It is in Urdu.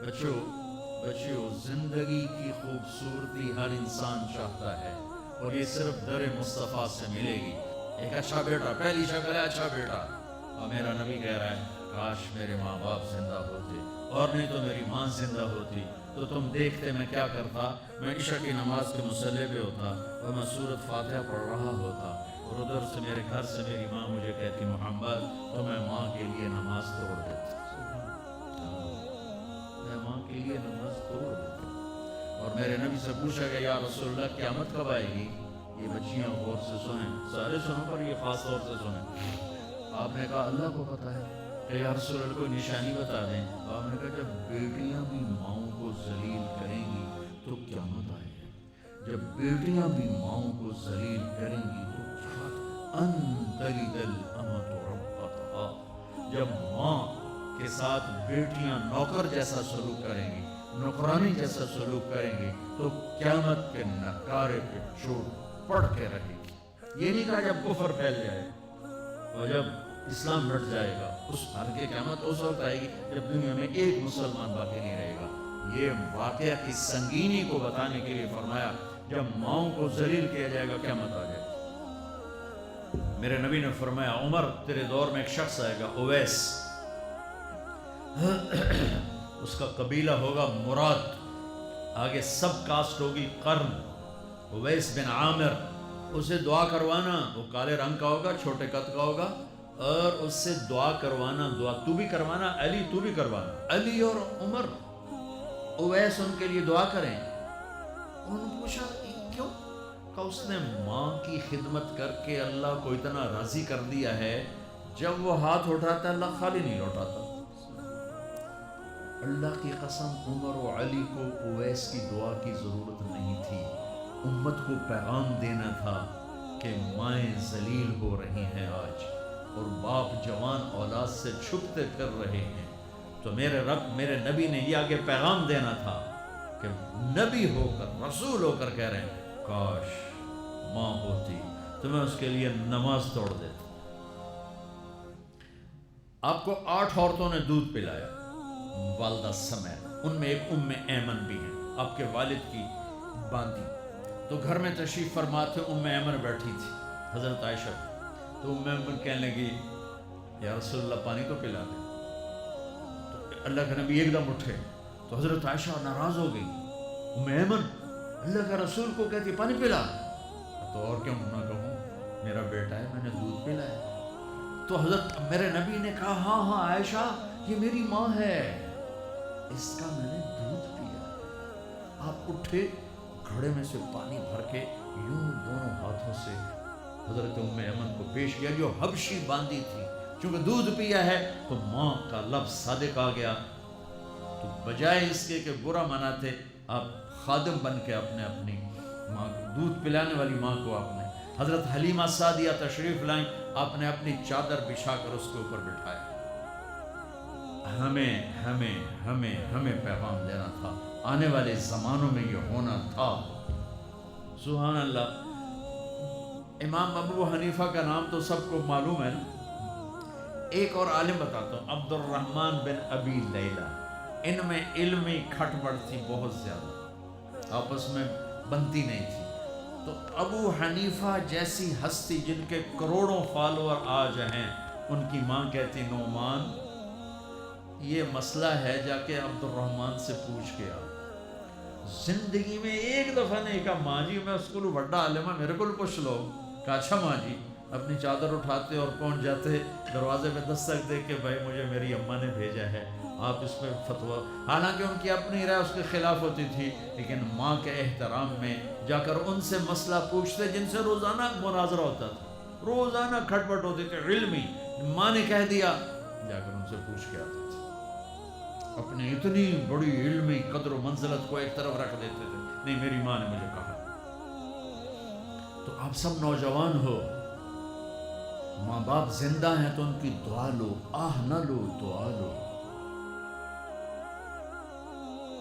بچوں زندگی کی خوبصورتی ہر انسان چاہتا ہے، اور یہ صرف در مصطفیٰ سے ملے گی۔ ایک اچھا بیٹا، پہلی شکل ہے اچھا بیٹا، اور میرا نبی کہہ رہا ہے کاش میرے ماں باپ زندہ ہوتے، اور نہیں تو میری ماں زندہ ہوتی تو تم دیکھتے میں کیا کرتا۔ میں عشاء کی نماز کے مصلی پہ ہوتا اور میں سورۃ فاتحہ پڑھ رہا ہوتا، اور ادھر سے میرے گھر سے میری ماں مجھے کہتی محمد تو میں ماں کے لیے نماز توڑ دیتا، میں ماں کے لیے نماز توڑ دیتا۔ اور میرے نبی سے پوچھا کہ یا رسول اللہ قیامت کب آئے گی؟ یہ بچیاں غور سے سنیں، سارے سنوں پر یہ خاص طور سے سنیں۔ آپ نے کہا اللہ کو پتہ ہے کہ یا رسول اللہ کوئی نشانی بتا دیں۔ آپ نے کہا جب بیٹیاں بھی ماؤں کو ذلیل کریں گی تو قیامت آئے گی، جب بیٹیاں بھی ماؤں کو ذلیل کریں گی تو ان تلد الامۃ ربتہا، جب ماں کے ساتھ بیٹیاں نوکر جیسا سلوک کریں گی، نوکرانی جیسا سلوک کریں گی تو قیامت کے نکارے پہ چوٹ پڑ کے رہے گی۔ یہ نہیں کہا جب کفر پھیل جائے اور جب اسلام مٹ جائے گا، اس حال کے قیامت اس وقت آئے گی جب دنیا میں ایک مسلمان باقی نہیں رہے گا۔ یہ واقعہ کی سنگینی کو بتانے کے لیے فرمایا جب ماؤں کو ذلیل کیا جائے گا قیامت آ جائے گی۔ میرے نبی نے فرمایا عمر تیرے دور میں ایک شخص آئے گا اویس، اس کا قبیلہ ہوگا مراد، آگے سب کاسٹ ہوگی قرن، اویس بن عامر، اسے دعا کروانا، وہ کالے رنگ کا ہوگا، چھوٹے قد کا ہوگا، اور اس سے دعا کروانا، دعا تو بھی کروانا، علی تو بھی کروانا، علی اور عمر اویس ان کے لیے دعا کریں۔ انہوں نے پوچھا کیوں؟ کہ اس نے ماں کی خدمت کر کے اللہ کو اتنا راضی کر دیا ہے، جب وہ ہاتھ اٹھاتا اللہ خالی نہیں لوٹاتا۔ اللہ کی قسم عمر و علی کو اویس کی دعا کی ضرورت نہیں تھی، امت کو پیغام دینا تھا کہ مائیں ذلیل ہو رہی ہیں آج، اور باپ جوان اولاد سے چھپتے پھر رہے ہیں، تو میرے رب میرے نبی نے یہ آگے پیغام دینا تھا کہ نبی ہو کر رسول ہو کر کہہ رہے ہیں کاش ماں ہوتی تو میں اس کے لیے نماز توڑ دیتا۔ آپ کو 8 عورتوں نے دودھ پلایا والدہ سمیت، ان میں ایک ام ایمن بھی ہیں، آپ کے والد کی باندی، تو گھر میں تشریف فرما تھے، ام ایمن بیٹھی تھی حضرت عائشہ، تو ام ایمن کہنے لگی یا رسول اللہ پانی تو پلا دیں، تو اللہ کے نبی ایک دم اٹھے، تو حضرت عائشہ ناراض ہو گئی، ام ایمن اللہ کا رسول کو کہتی پانی پلا، تو اور کیوں نہ کہوں میرا بیٹا ہے میں نے دودھ پلایا، تو حضرت میرے نبی نے کہا ہاں ہاں عائشہ یہ میری ماں ہے، اس کا میں نے دودھ پیا۔ آپ اٹھے، گھڑے میں سے پانی بھر کے یوں دونوں ہاتھوں سے حضرت ام ایمن کو پیش کیا، جو حبشی باندی تھی، چونکہ دودھ پیا ہے تو ماں کا لفظ صادق آ گیا، تو بجائے اس کے کہ برا مناتے، آپ خادم بن کے اپنی ماں کو دودھ پلانے والی ماں کو آپ نے، حضرت حلیمہ سعدیہ تشریف لائیں، آپ نے اپنی چادر بچھا کر اس کے اوپر بٹھایا۔ ہمیں پیغام دینا تھا، آنے والے زمانوں میں یہ ہونا تھا۔ سبحان اللہ۔ امام ابو حنیفہ کا نام تو سب کو معلوم ہے نا، ایک اور عالم بتاتا ہوں، عبد الرحمن بن ابی لیلہ، ان میں علمی کھٹ بڑھ تھی بہت زیادہ، آپس میں بنتی نہیں تھی، تو ابو حنیفہ جیسی ہستی جن کے کروڑوں فالوور آج ہیں، ان کی ماں کہتی نعمان یہ مسئلہ ہے جا کے عبد الرحمن سے پوچھ کے آ۔ زندگی میں ایک دفعہ نہیں کہا ماں جی میں اس کو بڑا عالم ہے میرے کو پوچھ لو، کہا اچھا ماں جی، اپنی چادر اٹھاتے اور پہنچ جاتے دروازے پہ دستک دے کے بھائی مجھے میری اماں نے بھیجا ہے آپ اس پہ فتویٰ، حالانکہ ان کی اپنی رائے اس کے خلاف ہوتی تھی، لیکن ماں کے احترام میں جا کر ان سے مسئلہ پوچھتے جن سے روزانہ مناظرہ ہوتا تھا، روزانہ کھٹ پٹ ہوتی تھی علمی، ماں نے کہہ دیا جا کر ان سے پوچھ کے آتے تھے، اپنی اتنی بڑی علمی قدر و منزلت کو ایک طرف رکھ دیتے تھے، نہیں میری ماں نے مجھے کہا۔ تو آپ سب نوجوان ہو، ماں باپ زندہ ہیں تو ان کی دعا لو، آہ نہ لو دعا لو،